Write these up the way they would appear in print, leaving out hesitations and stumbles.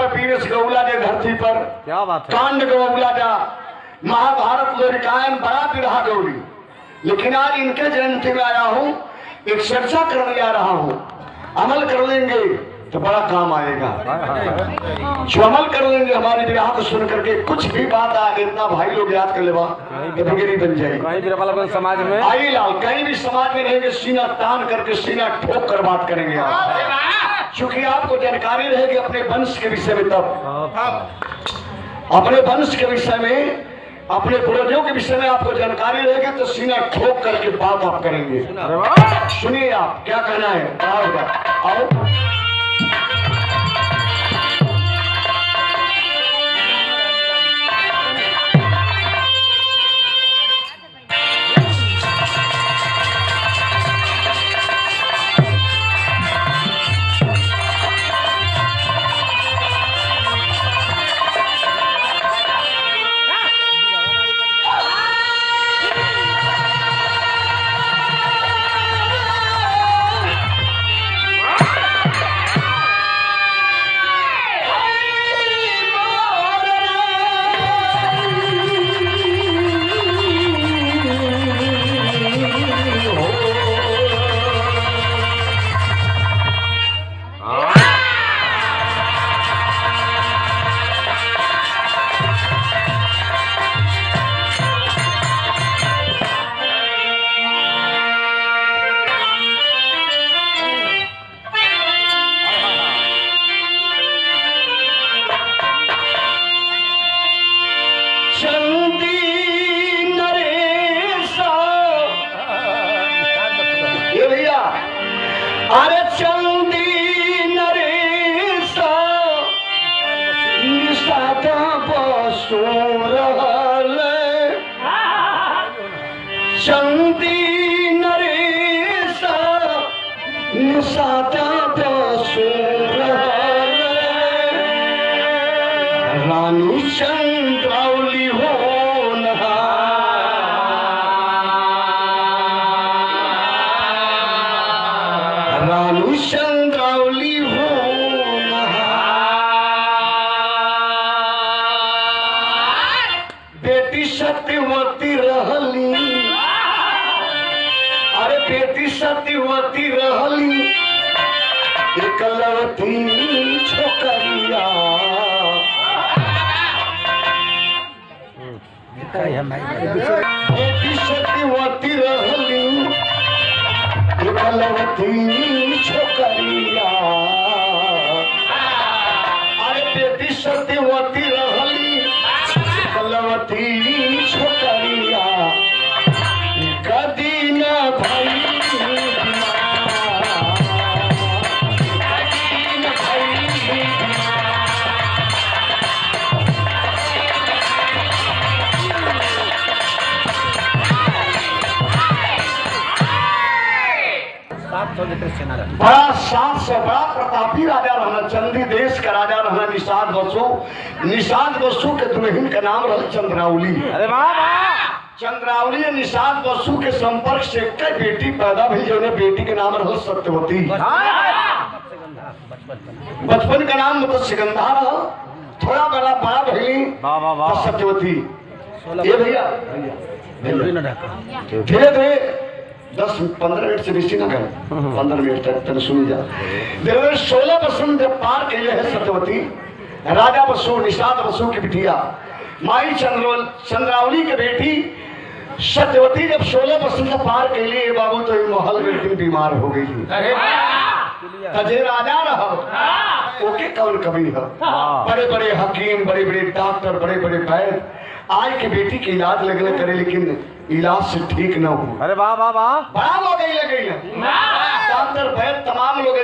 पे पीरस गौला जे धरती पर क्या बात है। कांड गौला जा महाभारत लोरिकायन बड़ा विरहा गौरी। लेकिन आज इनके जयंती में आया हूँ, एक चर्चा करने जा रहा हूँ। अमल कर लेंगे तो बड़ा काम आएगा। जो अमल कर लेंगे हमारी विरहा को सुन करके कुछ भी बात आगे इतना भाई लोग याद कर लेवा बिगड़ी बन जाएगी। कहीं भी समाज में आई लाल कहीं भी समाज में रहेंगे, सीना तान करके सीना ठोक कर बात करेंगे आप। क्योंकि आपको जानकारी रहेगी अपने वंश के विषय में, तब अपने वंश के विषय में, अपने पूर्वजों के विषय में आपको जानकारी रहेगी तो सीना ठोक करके बात आप करेंगे। सुनिए आप क्या कहना है। आओ अरे चंदी नरेसा निशाता बसो रहल, चंदी नरेसा निशाता बसो रहल, रानी चंद्रावली हो चंद्रावली हो बेटी सत्यवती रहली। अरे बेटी सत्यवती रहली एकलवती छोकरिया। बेटी सत्यवती रहली एकलवती छोकरिया। अरे बेटी सत्यवती रहली एकलवती छोकरिया। कदी न भाई बड़ा सात से बड़ा प्रतापी राजा रहना, चंदी देश का राजा रहना निषाद बसु। निषाद बसु के दुल्हन का नाम रहा चंद्रावली। अरे वाह। चंद्रावली निषाद बसु के संपर्क से कई बेटी पैदा हुई, जो बेटी के नाम रहा सत्यवती। बचपन का नाम मत्स्यगंधा रहा, थोड़ा बड़ा बड़ा भैली सत्यवती। ये भैया धीरे धीरे 10-15 मिनट से बेसी ना गए, 15 मिनट तक तेने सुनी जा। धीरे 16 बसंत जब पार के लिए है सत्यवती, राजा बसु निषाद बसु की बिटिया माई चंद्रावली के बेटी सत्यवती जब 16 बसंत पार के लिए बाबू तो महल में दिन बीमार हो गई। तजे राजा रहा ओके कौन कभी है, बड़े बड़े हकीम, बड़े बड़े डॉक्टर, बड़े बड़े वैद्य आज के बेटी के इलाज लगने करे, लेकिन इलाज से ठीक न हो। अरे वाह वाह वाह। बड़ा लोग लगे डॉक्टर वैद्य तमाम लोग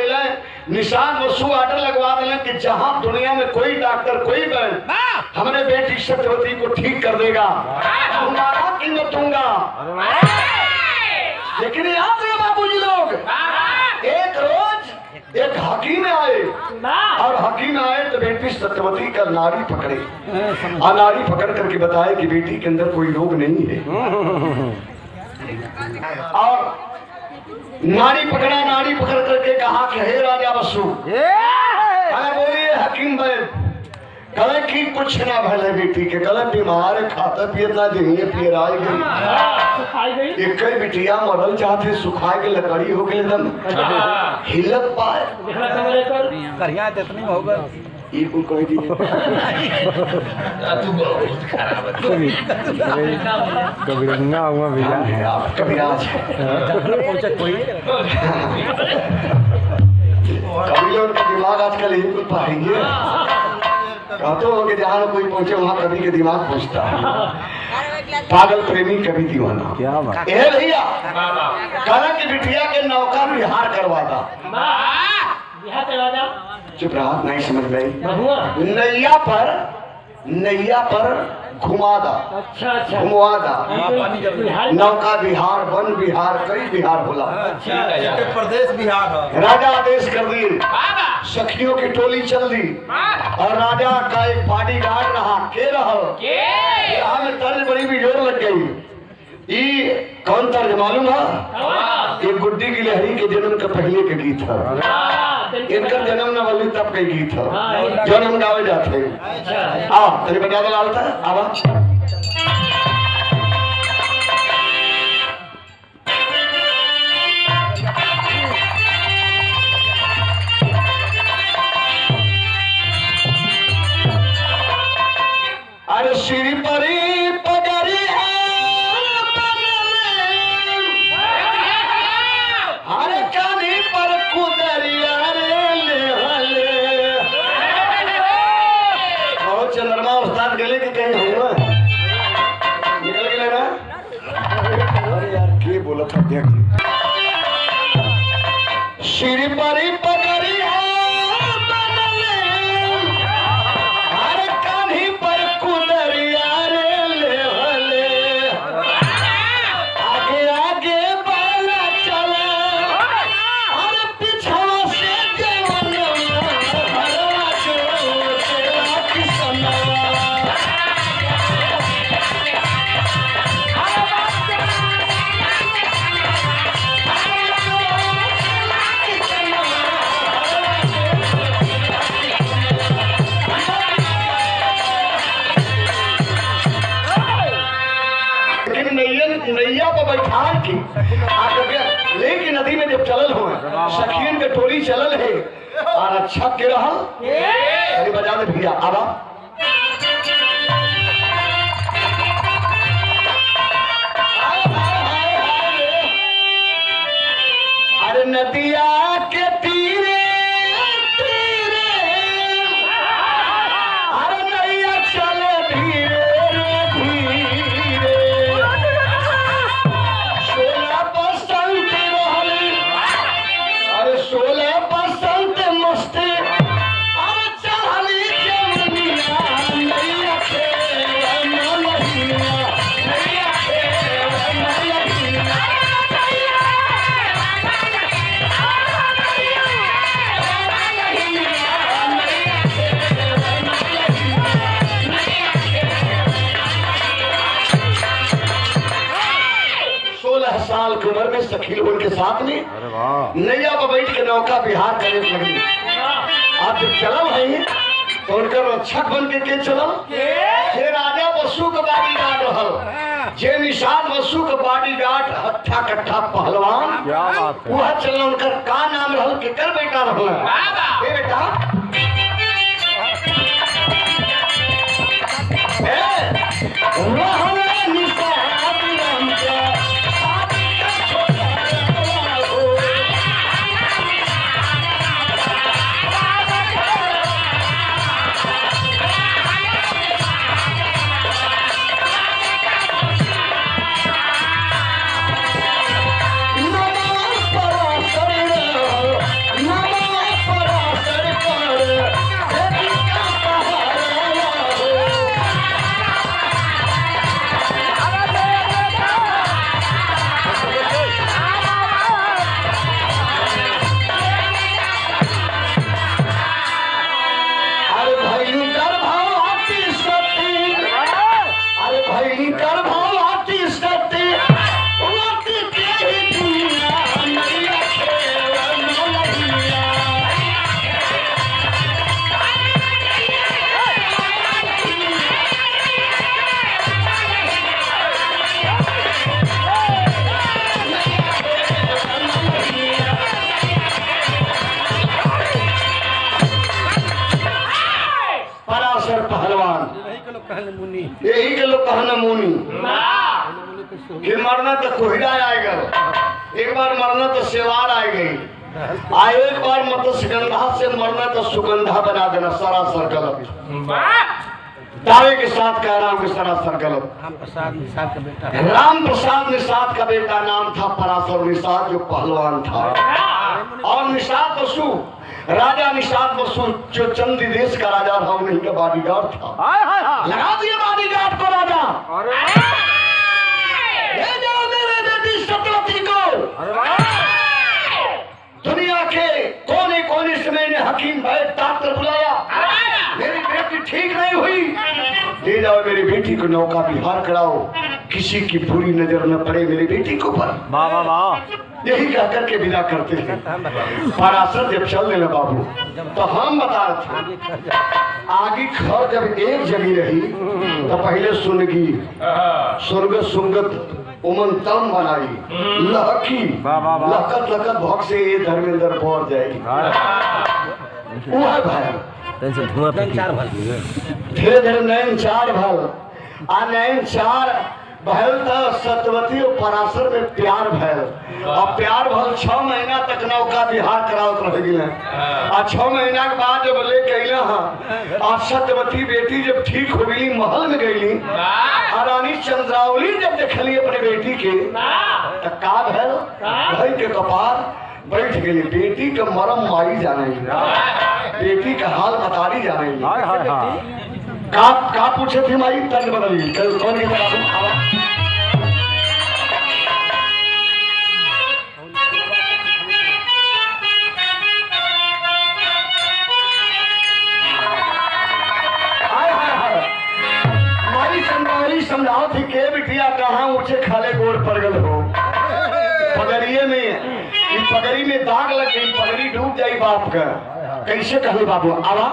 निषाद बसु आर्डर लगवा दिले कि जहां दुनिया में कोई डॉक्टर कोई वैद्य हमारे बेटी सत्यवती को ठीक कर देगा तुम्हारा कि न दूंगा। लेकिन याद है बाबूजी लोग, एक रोज एक हकीम आए और हकीम आए तो बेटी सत्यवती का नाड़ी पकड़े और नाड़ी पकड़ करके बताए कि बेटी के अंदर कोई रोग नहीं है। और नाड़ी पकड़ा, नाड़ी पकड़ करके कहा कि हे राजा बसु, बोलिए हकीम वैद्य, कहे कि कुछ ना भले बेटी के कहे बीमार खाता पियत ना देहिए पियर आ गई एक ही बिटिया मरल चाहते सुखाए के लकड़ी हो गए एकदम हिलत पाए करिया तो इतनी होगा ये को कह दिए तू बहुत खराब कभी ना हुआ भैया है आप कविराज है पहुंचे कोई कवि लोग का दिमाग आजकल यही कुछ पाएंगे कहते हो कि जहाँ कोई पहुंचे वहाँ कवि के दिमाग पहुंचता है पागल प्रेमी कवि दीवाना क्या बात ए भैया कहना कि बिटिया के नौका बिहार करवाता चुप रहा नहीं समझ गई नैया पर घुमादा अच्छा घुमादा नौका बिहार वन बिहार कई बिहार बोला प्रदेश बिहार राजा आदेश कर दी सखियों की टोली चल दी और राजा का एक बॉडीगार्ड रहा के रहा में तर्ज बड़ी भी जोर लग गई ये कौन तर्ज मालूम है ये गुड्डी की लहरी के जन्म का पहले का गीत है इनका जन्म न वाली तब का गीत है जन्म गावे जाते हैं तेरे बजा दो लालता आवाज अरे श्री परी पगरी अरे कानी पर कुदरिया चंद्रमा उस्ताद गले के कहीं हुआ निकल गए ना अरे यार के बोला था देख श्री परी पगरी नैया पर बैठा की लेकिन नदी में जब चलल हो सखियन के टोली चलल है और अच्छा के रहा अरे बजा दे भैया आवा अरे नदिया के तीरे अरे नैया चले धीरे साल की उम्र में सखी लोगों के साथ में नैया पर बैठ के नौका बिहार करने लगी आप जब चलल है तो उनका रक्षक बन के चलल जे राजा बसु के बॉडीगार्ड रहल जे निशान बसु के बॉडीगार्ड हट्ठा कट्ठा पहलवान वह चलल उनका का नाम रहल केकर बेटा रहल ए बेटा रहल निशान मुनि यही के लोग कहना मुनि कि मरना तो कोहरा आएगा, एक बार मरना तो सेवार आ गई, एक बार मत्स्यगंधा से मरना तो सुगंधा बना देना, सरासर गलत। दावे के साथ कह रहा हूँ कि सरासर गलत। राम प्रसाद निषाद का बेटा राम प्रसाद निषाद का बेटा नाम था पराशर निषाद, जो पहलवान था। और निषाद बसु, राजा निषाद बसु जो चंदी देश का राजा था, उन्हीं का बॉडीगार्ड था। लगा दिए बॉडीगार्ड को राजा, ले जाओ मेरे बेटी सतवती को। दुनिया के कोने कोने से मैंने हकीम वैद्य डॉक्टर बुलाया, मेरी बेटी ठीक नहीं हुई, ले जाओ मेरी बेटी को नौका विहार कराओ, किसी की बुरी नजर न पड़े मेरी बेटी को पर। वाह वाह वाह। यही कह करके विदा करते थे। पराशर जब चल देना बाबू, तो हम बता रहे थे आगे खर जब एक जगी रही तो पहले सुनगी सुरगत सुंगत उमन तम बनाई, लहकी लहकत लहकत भौक से ये धर्मेंद्र पहुंच जाएगी। वो है भाई धीरे धीरे नयन चार भल आ नयन चार भल था सतवती और पराशर में प्यार भल, और प्यार भल 6 महीना तक नौका विहार करावत रह गए। और 6 महीना के बाद जब ले गईला और सतवती बेटी जब ठीक हो गई, महल में गईली, और रानी चंद्रावली जब देखली अपने बेटी के तो का भल भाई के कपार बैठ गई। बेटी का मरम माई जाने, बेटी का हाल बतारी जाने। का पूछे थे माई तन बदली कौन की तरह समझाओ थी के बिटिया कहाँ ऊंचे खाले गोड़ पर गल हो, पगड़िए में पगड़ी में दाग लग गई, पगड़ी डूब जाई बाप का। कैसे कहले बाबू आवा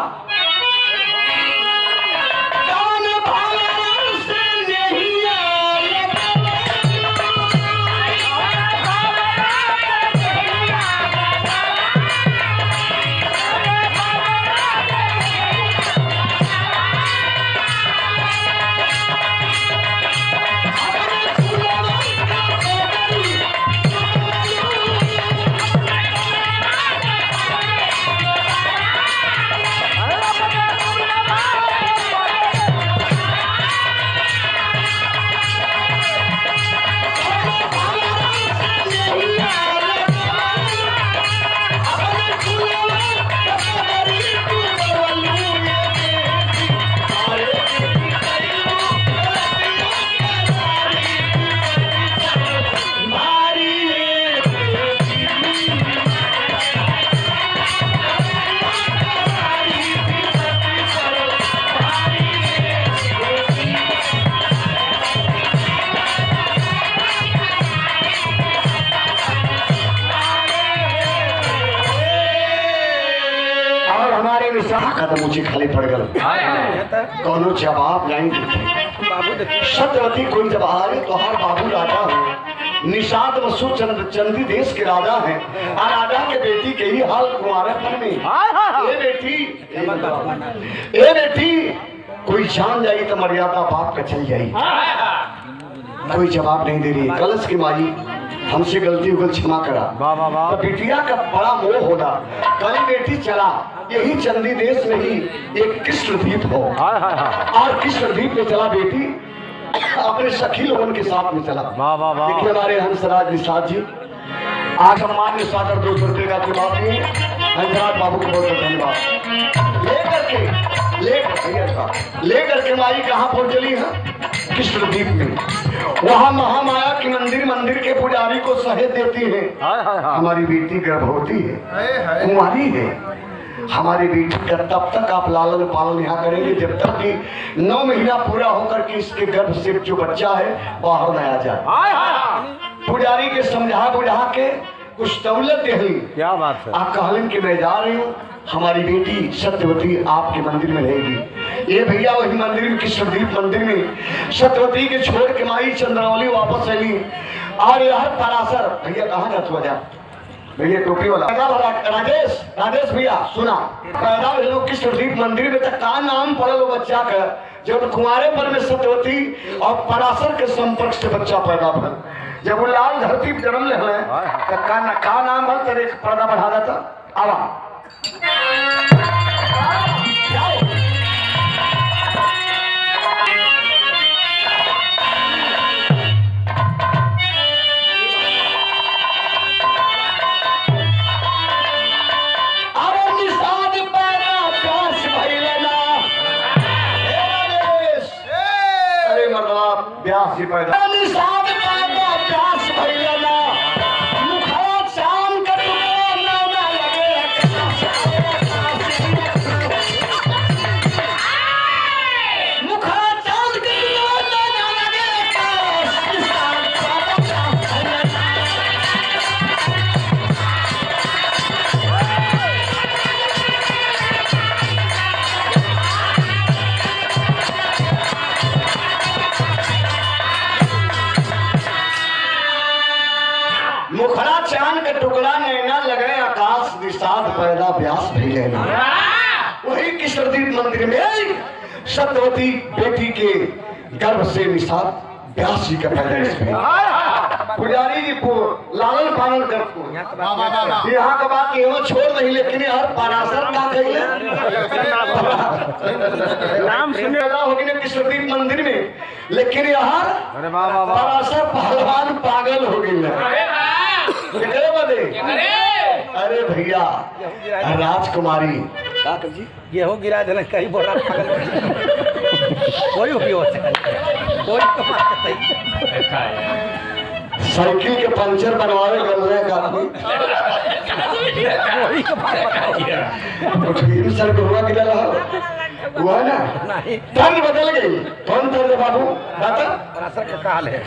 कदम ऊंचे खाली पड़ गए, कौनो जवाब नहीं देते। सत्यवती कोई जब आ रहे तो हर बाबू राजा हो, निषाद बसु चंदी देश के राजा हैं, और राजा के बेटी के ही हाल कुंवारेपन में। ए बेटी कोई जान जाई तो मर्यादा बाप का चल जाई। कोई जवाब नहीं दे रही। कलश की माई हमसे गलती हो गई, क्षमा करा। तो बिटिया का बड़ा मोह होगा, कल बेटी चला यही चंदी देश में ही एक कृष्ण द्वीप हो, और कृष्ण द्वीप में चला बेटी अपने सखी लोगों के साथ में चला। देखिए हमारे हंसराज निषाद जी आज सम्मान निषाद 200 रुपये का जवाब दिए। हंसराज बाबू को बहुत बहुत धन्यवाद। लेकर के माई कहाँ पहुंच चली है? कृष्ण द्वीप में। वहाँ महामाया की मंदिर के पुजारी को सहेज देती है। हमारी बेटी गर्भवती है, कुंवारी है। हमारी बेटी का तब तक आप लालन पालन यहाँ करेंगे जब तक कि 9 महीना पूरा होकर के इसके गर्भ से जो बच्चा है बाहर न आ जाए। पुजारी के समझा बुझा के कुछ दौलत दे। क्या बात है। आप कहलन कि मैं जा रही हूँ, हमारी बेटी सत्यवती आपके मंदिर में रहेगी। ये भैया वही मंदिर में कृष्णद्वीप मंदिर में सत्यवती के छोड़ के माई चंद्रावली वापस चली। और यह पराशर भैया कहाँ जात हुआ जा भैया टोपी वाला राजेश भैया सुना पैदा लोग कृष्णद्वीप मंदिर में तक का नाम पड़ल बच्चा का जब कुंवारे पर में सत्यवती और पराशर के संपर्क से बच्चा पैदा हुआ, जब वो लाल धरती पर जन्म ले हमें तो का नाम है तेरे पर्दा बढ़ा देता आवा ब्यास ही पैदा निशाद पैदा ब्यास भइलना मुखड़ा चांद का टुकड़ा ना लगे मुखड़ा चांद का टुकड़ा ना लगे मुखड़ा चांद के टुकड़ा नैना लगे आकाश निषाद पैदा व्यास भी लेना। वही कृष्णदीप मंदिर में सत्यवती बेटी के गर्भ से निषाद व्यास जी का पैदाइश हुई। पुजारी जी को लालन पालन करते यहाँ का बात ये छोड़ नहीं, लेकिन हर पराशर का कही नाम सुने होगी ना कृष्णदीप मंदिर में, लेकिन यहाँ पराशर पहलवान पागल हो गई। अरे भैया राजकुमारी जी ये हो गिरा देना कहीं बोरा कोई उपयोग कोई साइकिल के पंचर बनवावे गए का सर को हुआ गिरा रहा हुआ ना तर्ज बदल गई। कौन तर्ज बाबू पराशर का काल है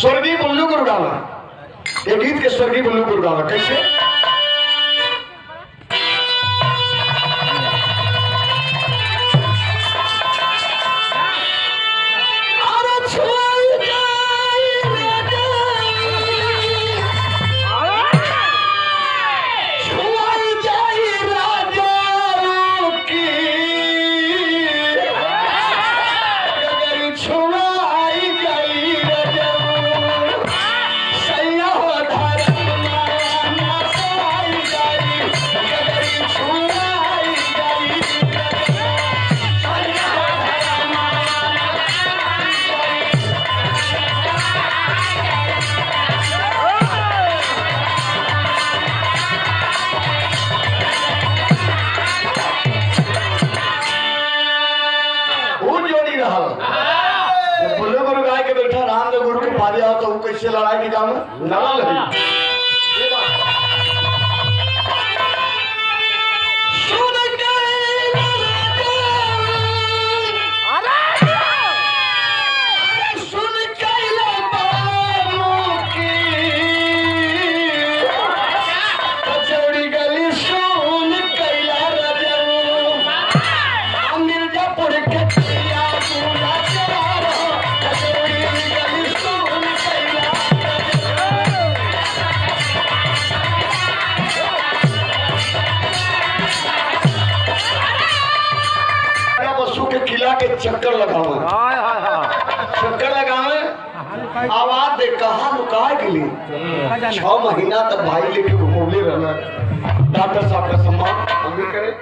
स्वर्गीय बुल्लू गुरुगावा, ये गीत के स्वर्गीय बुल्लू गुरुगावा कैसे तो कैसे लड़ाई की काम ना लगी। किला के चक्कर लगावे, चक्कर लगावे आवाज दे कहा लुकाए के लिए 6 महीना तक भाई लेके घूमले रहना। डॉक्टर साहब का सम्मान हम भी करें।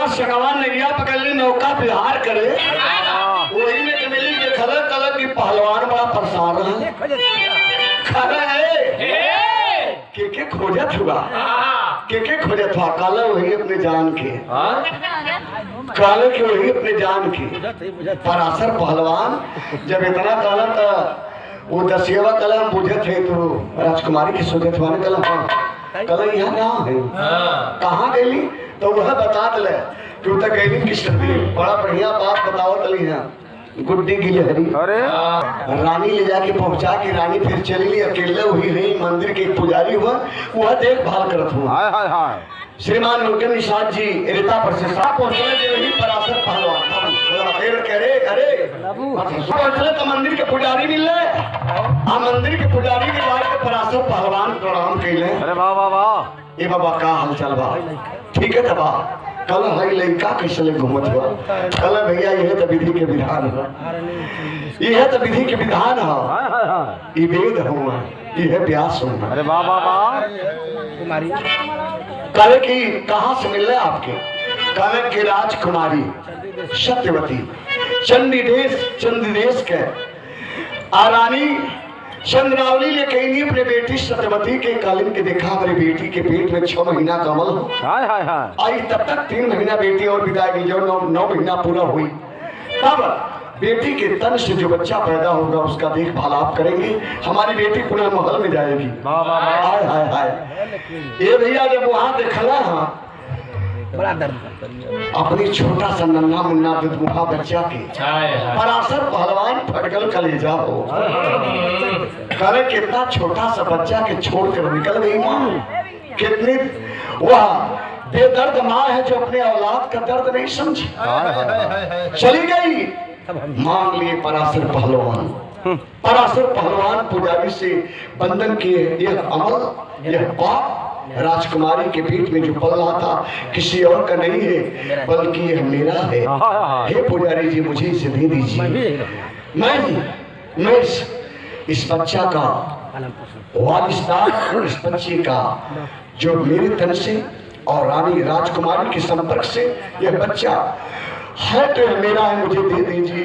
शगवा नैया पकड़ ली नौका बिहार करे वही में कमेली के खलक कलक की पहलवान बड़ा परेशान है। खाना है के खोजत हुआ के खोजत हुआ काला वही अपने जान के काले के वही अपने जान के पराशर पहलवान जब इतना काला था वो दसियावा कलम बुझे थे तो राजकुमारी की सोचत हुआ कलम कल यहाँ ना है कहाँ गई तो वह बता दिले कि उतर गई कृष्ण बड़ा बढ़िया बात बताओ तली है गुड्डी गिलहरी रानी ले जाके पहुंचा के रानी फिर चली ली अकेले हुई नहीं मंदिर के पुजारी हुआ वह देखभाल करत हुआ श्रीमान मुल्कन निषाद जी रीता पर से साफ पहुंचले वही पराशर पहलवान फिर कह रे अरे पहुंचले तो मंदिर के पुजारी मिल आ मंदिर के पुजारी के बाद के पराशर पहलवान प्रणाम कैले अरे वाह वाह वाह ए बाबा का हाल चाल बा ठीक है तबा कल हई लड़का कैसे ले घूमत हुआ कल भैया यह तो विधि के विधान है यह तो विधि के विधान है ये वेद हुआ यह व्यास हुआ अरे वाह वाह वाह कुमारी कल की कहाँ से मिल रहे आपके कल के राजकुमारी सत्यवती चंडीदेश के आरानी चंद्रावली ने कही अपने बेटी सत्यवती के कालीन के देखा हमारी बेटी के पेट में 6 महीना का अमल हो आई तब तक 3 महीना बेटी और विदा की जो 9 महीना पूरा हुई तब बेटी के तन से जो बच्चा पैदा होगा उसका देखभाल आप करेंगे हमारी बेटी पुनः महल में जाएगी हाय हाय हाय ये भैया जब वहां देखला बड़ा दर्द अपनी छोटा सा नन्हा मुन्ना दुधमुखा बच्चा के पराशर पहलवान फटकल कलेजा हो करे कितना छोटा सा बच्चा के छोड़ कर निकल गई माँ कितनी वह बेदर्द माँ है जो अपने औलाद का दर्द नहीं समझी चली गई मांग लिए पराशर पहलवान पुजारी से बंधन किए यह अमल यह पाप राजकुमारी के पेट में जो पल रहा था किसी और का नहीं है बल्कि यह मेरा है हे पुजारी जी मुझे इसे दे दीजिए मैं इस बच्चा का वारिसदार इस बच्चे का जो मेरे तन से और रानी राजकुमारी के संपर्क से यह बच्चा है तो मेरा है मुझे दे दीजिए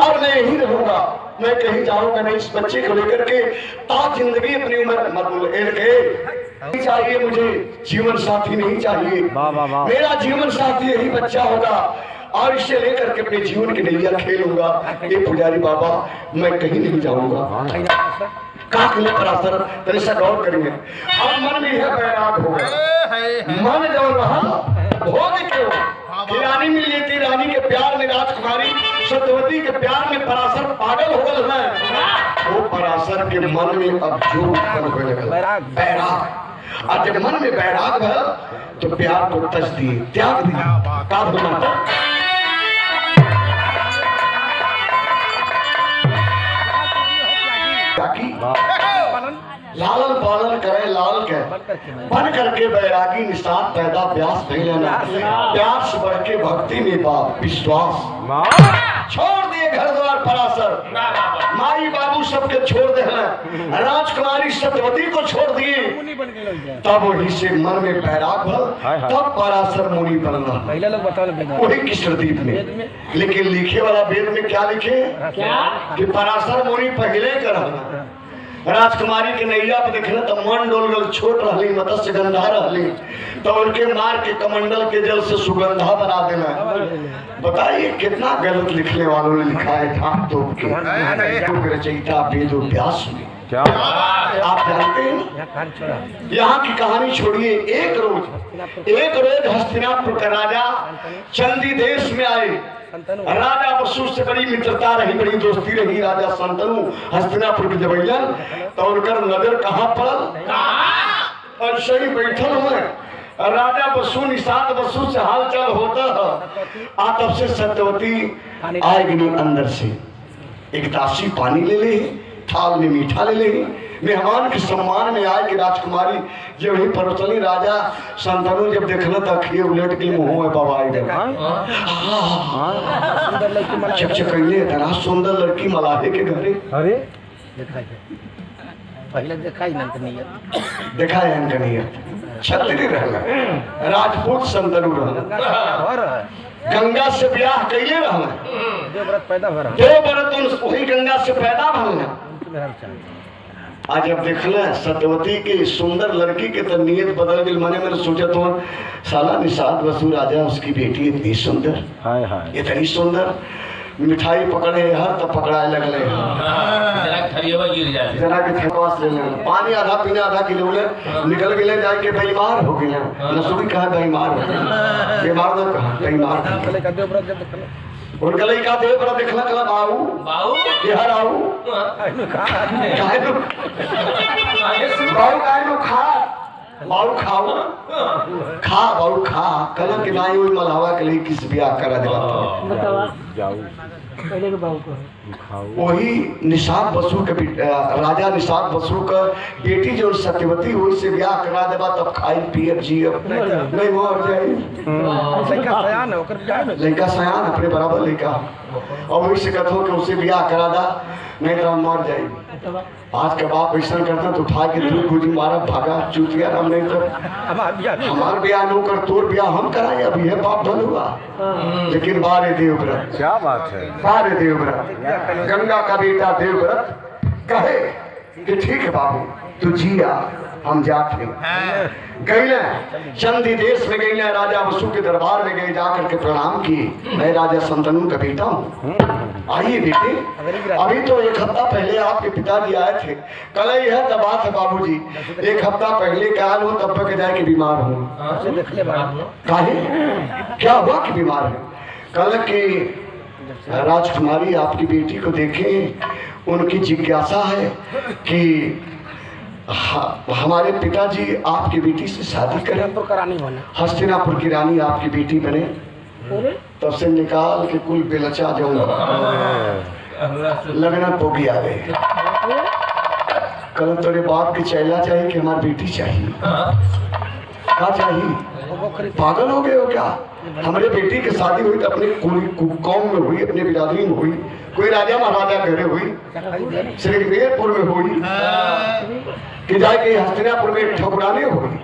और मैं यही रहूंगा मैं कहीं जाऊंगा नहीं इस बच्चे को लेकर के ताज जिंदगी अपनी उम्र नहीं चाहिए मुझे जीवन साथी नहीं चाहिए मेरा जीवन साथी यही बच्चा होगा और इसे लेकर के अपने जीवन की नैया खेलूंगा ये पुजारी बाबा मैं कहीं नहीं जाऊंगा का के लिए पराशर तेरे से गौर करेंगे अब मन में यह बैराग हो गया मन जब रहा भोग क्यों कि रानी मिल गई थी रानी के प्यार में राजकुमारी सत्यवती के प्यार में पराशर पागल हो गल है वो पराशर के मन में अब जो उत्पन्न होने लगा बैराग और जब मन में बैराग है तो प्यार को तज दिए त्याग दिया का होना लालन पालन करे लाल के बन करके बैरागी निशान पैदा प्यास नहीं लेना प्यास बढ़ के भक्ति में बाप विश्वास छोड़ दिए घर द्वार पराशर माई बाबू सबके छोड़ दे राजकुमारी सत्यवती को छोड़ दिए तब वही से मन में बैराग भर तब पराशर मुनि बनना वही कृष्णदीप में लेकिन लिखे वाला वेद में क्या लिखे कि पराशर मुनि पहले कर राजकुमारी के नैया पे देखना तो मन डोल गल छोट रही मत्स्य गंधा रही तो उनके मार के कमंडल के जल से सुगंधा बना देना बताइए कितना गलत लिखने वालों ने लिखा है ठाक तो के रचयिता वेद व्यास में क्या आप जानते हैं यहाँ की कहानी छोड़िए एक रोज हस्तिनापुर का राजा चंदी देश में आए राजा वसु से बड़ी मित्रता रही बड़ी दोस्ती रही राजा शांतनु हस्तिनापुर के जबैलन तो उनका नजर कहाँ पड़ल और सही बैठल हुए राजा वसु निषाद वसु से हालचाल होता है तब से सत्यवती आएगी अंदर से एक दासी पानी ले ले थाल में मीठा ले ले मेहमान के सम्मान में आए कि राजकुमारी जब वही परोसली राजा शांतनु जब देखना था खिए उलट के मुंह में बाबा आई चकचकैले इतना सुंदर लड़की मलाहे के घरे अरे पहले देखा है अंकनियत छत्री रहला राजपूत शांतनु रहला गंगा से ब्याह कैले रहला दो व्रत पैदा हो रहा दो व्रत वही गंगा से पैदा भरना आज अब देखना सत्यवती के सुंदर लड़की के तो नियत बदल गई। मैंने सोचा तो साला निषाद बसु राजा उसकी बेटी इतनी सुंदर, हाय हाय इतनी सुंदर, मिठाई पकड़े हर तब पकड़ाए लगले जरा थरियवा गिर जाए, जना के थकवास ले लेना, पानी आधा पीने आधा किलोले निकल गए जाए के बीमार हो गए। नसुड़ी कहा बीमार हो गए, बीमार ना कहा बीमार। पहले कर दो ब्रत जब देखना उनका लड़का देव पर देखला कला बाऊ बाऊ बिहार आऊ आइनो का काहे नु बाऊ काहे नु खा बाऊ खाओ खा बाऊ खा कल के नाई ओई मलावा के लिए किस ब्याह करा देला बतावा जाऊ पहले के बाबू को खाओ वही निषाद बसु के राजा निषाद बसु का बेटी जो सत्यवती वही से ब्याह करा देबा तब खाई पिए जिए नहीं मर जाए। लड़का सयान है ओकर जाए लड़का सयान अपने बराबर लड़का और वही से कहते कि उसे ब्याह करा दा नहीं तो हम मर जाएगी। आज के बाप ऐसा करता तो उठा के दूर गुजी मारा भागा चूतिया राम नहीं तो हमार ब्याह नो कर तोर ब्याह हम कराए अभी है बाप भलुआ। लेकिन बारे देवव्रत क्या बात है बारे देवव्रत गंगा का बेटा देवव्रत कहे कि ठीक है बाबू तू जिया हम जाते गईले चंदी देश में गईले राजा वसु के दरबार में गए जाकर के प्रणाम किए। मैं राजा संतनु का बेटा हूँ, आइए बेटे। अभी तो एक हफ्ता पहले आपके पिताजी आए थे, कल ही है तब बात है बाबूजी, एक हफ्ता पहले क्या हाल हो तब तक जाए कि बीमार हो देखले बड़ा काहे क्या हुआ कि बीमार है। कल की राजकुमारी आपकी बेटी को देखें, उनकी जिज्ञासा है कि हमारे पिताजी आपकी बेटी से शादी करें, करानी बने हस्तिनापुर की रानी आपकी बेटी बने। तब से निकाल के कुल बेलचा जाऊंगा लगना पोगी आ गए। कल तेरे बाप की चैला चाहिए कि हमारी बेटी चाहिए, क्या चाहिए? पागल हो गए हो क्या? हमारे बेटी की शादी हुई तो अपने कौम में हुई, अपने बिरादरी में हुई, कोई राजा महाराजा घरे हुई, श्रीवीरपुर में हुई कि जाके हस्तिनापुर में ठकुराने हुई।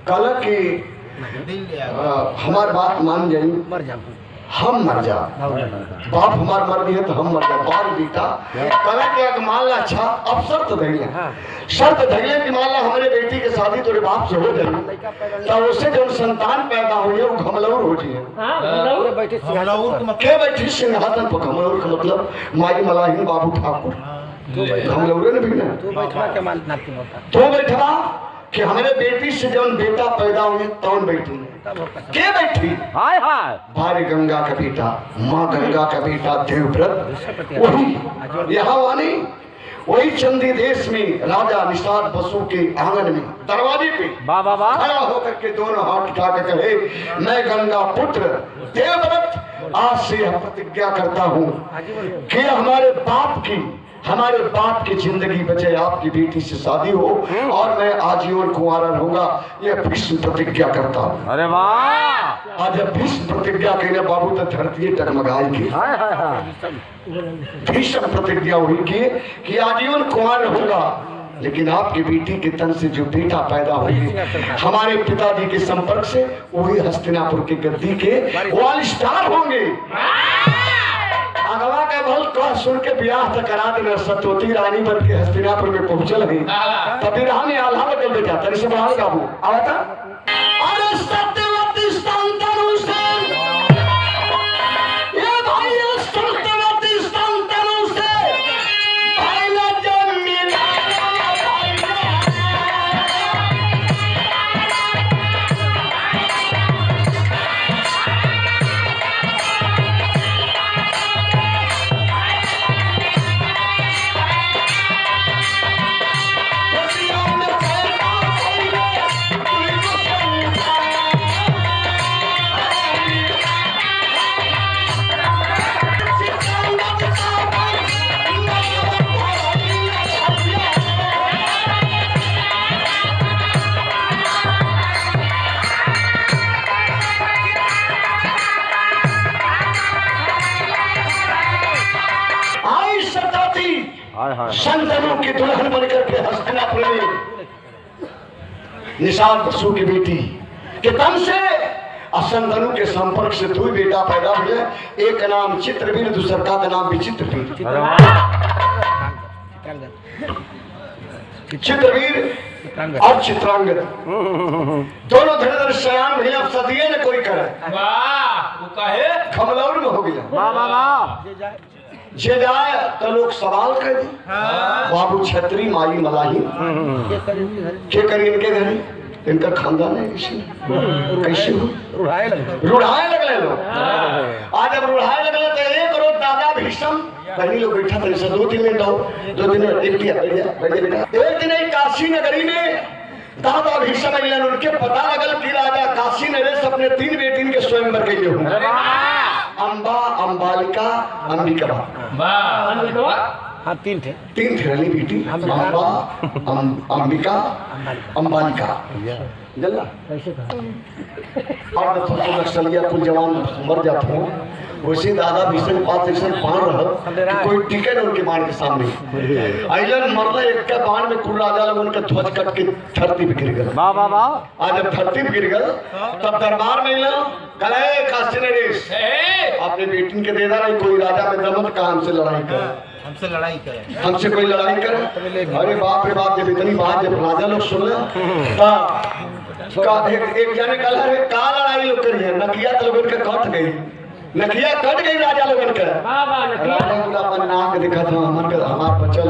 कल की हमारी बात मान जाई, मर जाऊं हम मर जा, बाप हमार मर गए तो हम मर जा। बार बेटा कला के मान ला अच्छा अब शर्त धैले, शर्त धैले कि मान ला हमारे बेटी के शादी तोरे बाप से हो जाए तो उससे जब संतान पैदा हुई है वो घमलौर हो जाए। बैठे के बैठी सिंहासन पर घमलौर का मतलब माई मलाहिन बाबू ठाकुर घमलौरे ने भी ना तू बैठवा के मान नाती होता तो बैठवा कि हमारे बेटी से जब बेटा पैदा हुए तौन बैठी के बैठी हाय हाय भारी गंगा का बेटा, माँ गंगा का बेटा देवव्रत वही यहाँ वानी वही चंदी देश में राजा निषाद बसु के आंगन में दरवाजे पे वाह वाह वाह खड़ा होकर के दोनों हाथ उठा के कहे मैं गंगा पुत्र देवव्रत आज से यह प्रतिज्ञा करता हूँ कि हमारे बाप की जिंदगी बचे आपकी बेटी से शादी हो और मैं आजीवन कुंवारा रहूंगा, यह भीष्म प्रतिज्ञा करता हूँ। अरे वाह आज जब भीष्म प्रतिज्ञा कहने बाबू तो धरती टगमगाएगी। हाय हाय हाय भीष्म प्रतिज्ञा हुई कि आजीवन कुंवार रहूंगा, लेकिन आपकी बेटी के तन से जो बेटा पैदा होंगे हमारे पिताजी के संपर्क से वही हस्तिनापुर के गद्दी के वालिस्टार होंगे। अगवा का भल कह सुन के ब्याह तक करा देना सत्यवती रानी बन के हस्तिनापुर में पहुंचल है तभी रानी आल्हा में कर बेटा तरी से बढ़ा गाबू आवता अरे सत्यवती संतनु से ये भाई सत्यवती संतनु से पहला जन्म मिला संतनों की दुल्हन बनकर के हस्तिनापुर में निषाद बसु की बेटी के तन से असंतनु के संपर्क से दो बेटा पैदा हुए, एक का नाम चित्रवीर दूसरा का नाम विचित्रवीर। चित्रवीर और चित्रांगद दोनों धड़धड़ शयान भैया सदिये ने कोई करे वाह वो काहे खमलौर में हो गया वाह वाह वाह जे जाए तो लोग सवाल कर दी बाबू छतरी माई मलाही के करी इनके घरे इनका खानदान है कैसे हो रुढ़ाए लगे रुढ़ाए लगले लोग आज जब रुढ़ाए लगले तो एक रोज दादा भीषम पहली लोग बैठा था जैसे 2-3 मिनट हो 2 दिन एक दिया एक दिन एक काशी नगरी में दादा भीषम अगले उनके पता लगल कि राजा काशी नरेश अपने 3 बेटिन के स्वयंवर के लिए अंबा अंबालिका अंबिका वाह हाँ 3 थे 3 थे रली बेटी अंबा अंबिका अंबालिका जल्ला कैसे कहा और तो नक्सलिया कुल जवान मर जाते हैं वैसे दादा भीषण पास ऐसा बाण रहा कोई टिके न उनके बाण के सामने आइलन मरला एक का बाण में कुल राजा लोग उनका ध्वज कट के धरती पे गिर गए वाह वाह वाह आज जब धरती पे गिर गए तब दरबार में इला कहे काशी नरेश अपने बेटी के देना नहीं कोई राजा में दमन का हमसे लड़ाई करे हमसे कोई लड़ाई करे अरे बाप रे बाप जब इतनी बात जब राजा लोग सुन ले एक जने कल रे का लड़ाई लोग करी है नकिया तो लोगन के कट गई नकिया कट गई राजा लोगन के राजा बोला अपन नाक दिखा था हमर के हमार बचल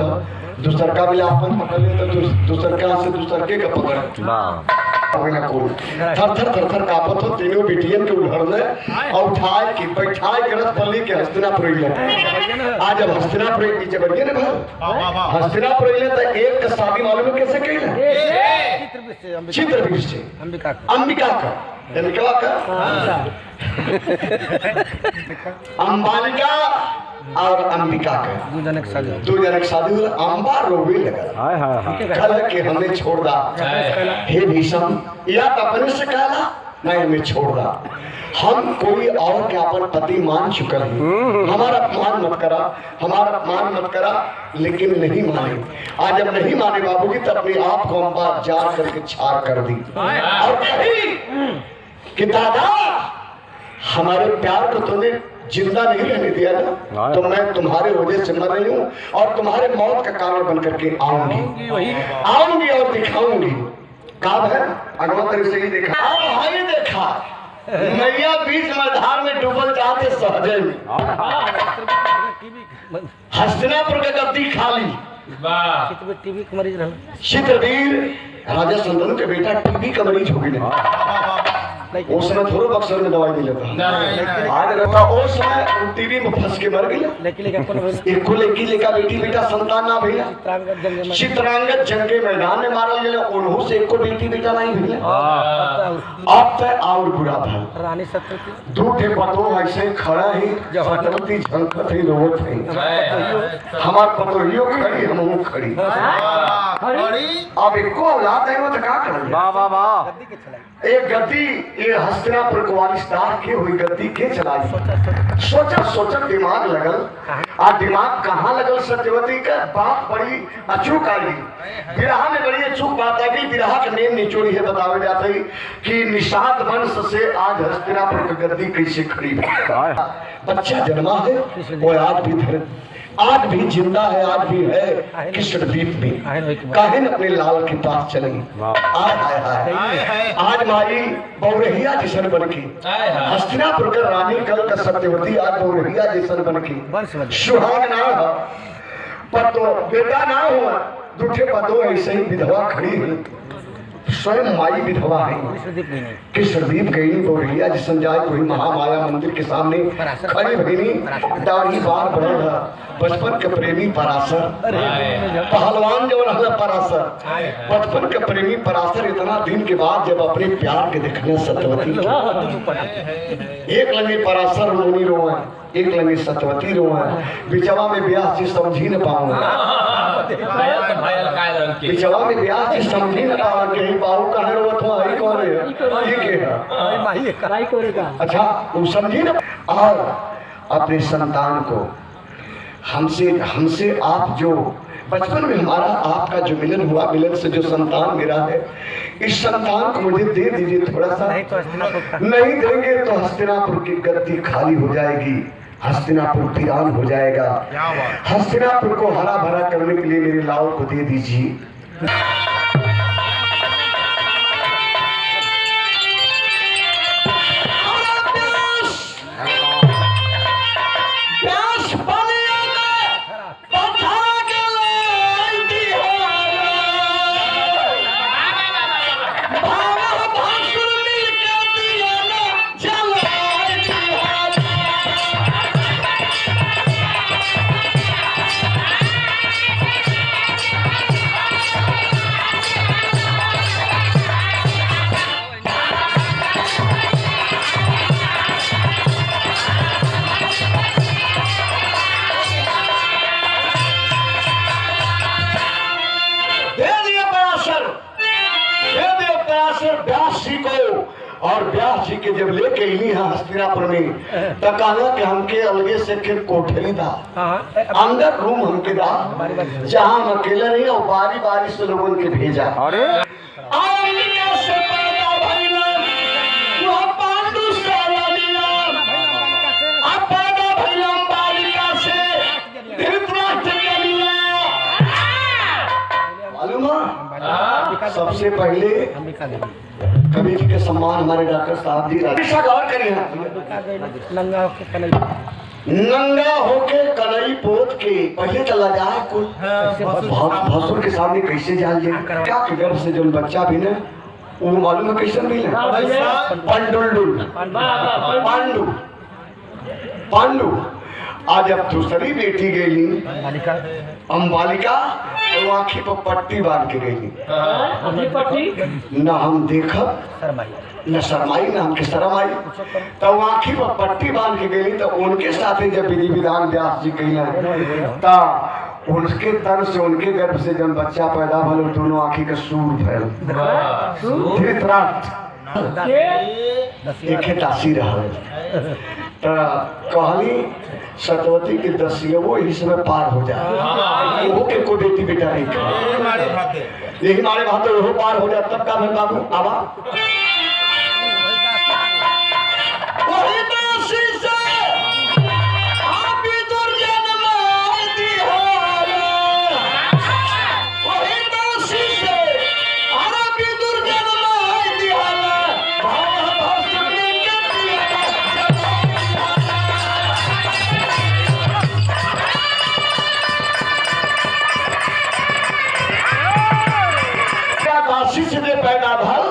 दूसर का मिला अपन पकड़ ले तो दूसर का से दूसर के का पकड़ वाह थर थर थर थर कापत हो तीनों बेटियन के उड़ने और उठाए की बैठाए के रथ बल्ली के हस्तिनापुर ले आज जब हस्तिनापुर की जबरिए ने भाई हस्तिनापुर ले तो एक का शादी मालूम है कैसे कही चित्रवीर से अंबिका का अंबालिका और अंबिका का 2 जने के शादी 2 जने की शादी हुई अंबा रोवे लगा हाय हाय हाय कल के हमें छोड़ दा हे भीषम या तो अपने से कहला नहीं हमें छोड़ दा हम कोई और के अपन पति मान चुकल हैं हमारा अपमान मत करा हमारा अपमान मत करा लेकिन नहीं माने आज जब नहीं माने बाबूजी तो अपने आप को अंबा जार करके छार कर दी और कही कि दादा हमारे प्यार को तूने जिंदा नहीं रहने दिया ना तो मैं तुम्हारे वजह से मर रही हूँ और तुम्हारे मौत का कारण बन करके आऊंगी और दिखाऊंगी कब है अगवा तरह से ही देखा अब भाई देखा नैया बीच मझधार में डूबल जाते सहजे में हस्तिनापुर के गद्दी खाली टीबी का मरीज रहना चित्रवीर राजा संतनु के बेटा टीबी का मरीज हो गए उस समय थोड़ा बक्सर में दवाई मिले था आज रहता उस समय टीबी में फंस के मर गया एक को लेका बेटी बेटा संतान ना भैया चित्रांगद जंगे मैदान में मारल गए उन्हों से एक को बेटी बेटा नहीं भैया अब तो और बुरा था रानी सत्यवती 2 ठे पतो ऐसे खड़ा है सत्यवती झंकत है रोवत है हमार पतोहियो खड़ी हमहू खड़ी अब एको औलाद है वो तो का करेंगे वाह वाह वाह एक गद्दी ये हस्तिनापुर को वारिसदार के हुई गद्दी के चलाई सोचा दिमाग लगल आ दिमाग कहाँ लगल सत्यवती का बात बड़ी अचूक आई बिरहा में बड़ी अचूक बात आई कि बिरहा के नेम निचोड़ी है बतावे जाता है कि निषाद वंश से आज हस्तिनापुर की गद्दी कैसे खड़ी बच्चा जन्मा है वो आज भी जिंदा है आज भी है कृष्णद्वीप में काहिन अपने लाल के पास चलेंगे आज माई बौरहिया जैसन बन की हस्तिनापुर का रानी कल का सत्यवती आज बौरहिया जैसन बन की सुहाग ना हो पतो बेटा ना हुआ 2 ठे पतो ऐसे ही विधवा खड़ी है स्वयं माई विधवा है कृष्णद्वीप गई बौरहिया जिसन जाए कोई महामाया मंदिर के सामने खड़ी भईनी दाढ़ी बाल बढ़ल बचपन के प्रेमी पराशर पहलवान जब रहला पराशर बचपन के प्रेमी पराशर इतना दिन के बाद जब अपने प्यार के देखने सत्यवती एक लंगी पराशर रोनी रोए एक लंगी सत्यवती रोए बिचवा में ब्याह से समझी न पाऊंगा बिचवा में ब्याह से समझी न पाऊंगे बाहू कहे रोत हो आई कौन है ये के अच्छा वो समझी न और अपने संतान को हमसे आप जो बचपन में हमारा आपका जो मिलन हुआ मिलन से जो संतान मिला है इस संतान को मुझे दे दीजिए थोड़ा सा नहीं देंगे तो हस्तिनापुर की गद्दी खाली हो जाएगी हस्तिनापुर वीरान हो जाएगा हस्तिनापुर को हरा भरा करने के लिए मेरे लाओ को दे दीजिए व्यास जी को और व्यास जी के जब लेके अली है हस्तिनापुर में तो कहना कि हमके अलगे से फिर कोठरी दा अंदर रूम हमके दा जहाँ हम अकेले रही और बारी बारी से लोगों के भेजा। अरे सबसे पहले कवि जी के सम्मान हमारे डॉक्टर साहब जी गौर करिए नंगा होके कनई पोत के पहले तो लगाए कुल भसुर के सामने कैसे जान ले क्या के गर्भ से जो बच्चा भी ना वो मालूम है कैसे मिले पांडु पांडु आज अब दूसरी बेटी गई अम्बालिका तो आँखी पर पट्टी बांध के गई न हम देखब न शर्माई न हमके शर्म आई तो आँखी पर पट्टी बांध के गई तो उनके साथ जब विधि विधान व्यास जी कही तो उनके तन से उनके गर्भ से जब बच्चा पैदा भले दोनों आँखी का सूर फैल एक दासी रहा तो कहली सतवती के दसियों ही समय पार हो जाए वो के कोई बेटी बेटा नहीं यही हमारे वहां तो वो पार हो जाए तब का मैं बाबू आवा वही दासी से आप ही दुर्जन मार दी हो वही दासी से आप ही दुर्जन मार दी हो से पैदा भल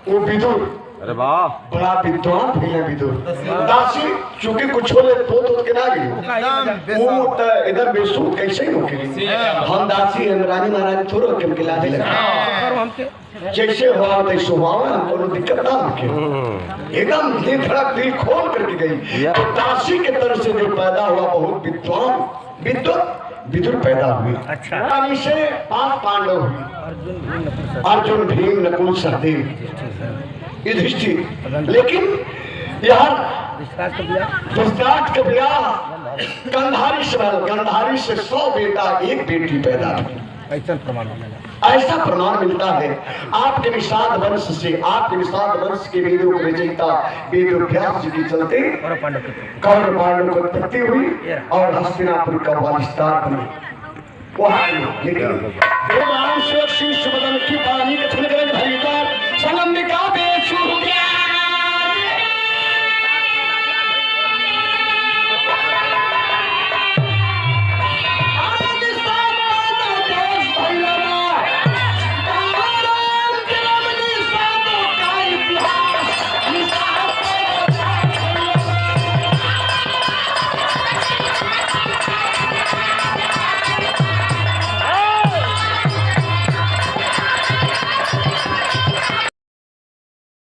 वो विदुर अरे वाह बड़ा विद्वान थे विदुर दासी चूंकि कुछ होले तो के ना गई वो तो इधर बेसूद कैसे हो के हम दासी हम रानी महाराज थोड़ो के खिला दे जैसे हुआ तैसे हुआ कोनो दिक्कत ना होके एकदम दिल धड़क दिल खोल करके गई तो दासी के तरफ से जो पैदा हुआ बहुत विद्वान विदुर पैदा हुए। अच्छा इसे 5 पांडव हुए अर्जुन भीम नकुल सहदेव युधिष्ठिर लेकिन यहाँ धृतराष्ट्र का ब्याह गंधारी से गंधारी से 100 बेटा 1 बेटी पैदा हुई ऐसा प्रमाण मिलता है आपके निषाद वंश से आपके निषाद वंश के वेदों को रचयिता वेद व्यास जी के चलते कौरव पांडव को उत्पत्ति हुई और हस्तिनापुर का विस्तार बना वहाँ लेकिन शीर्ष बदन की पानी के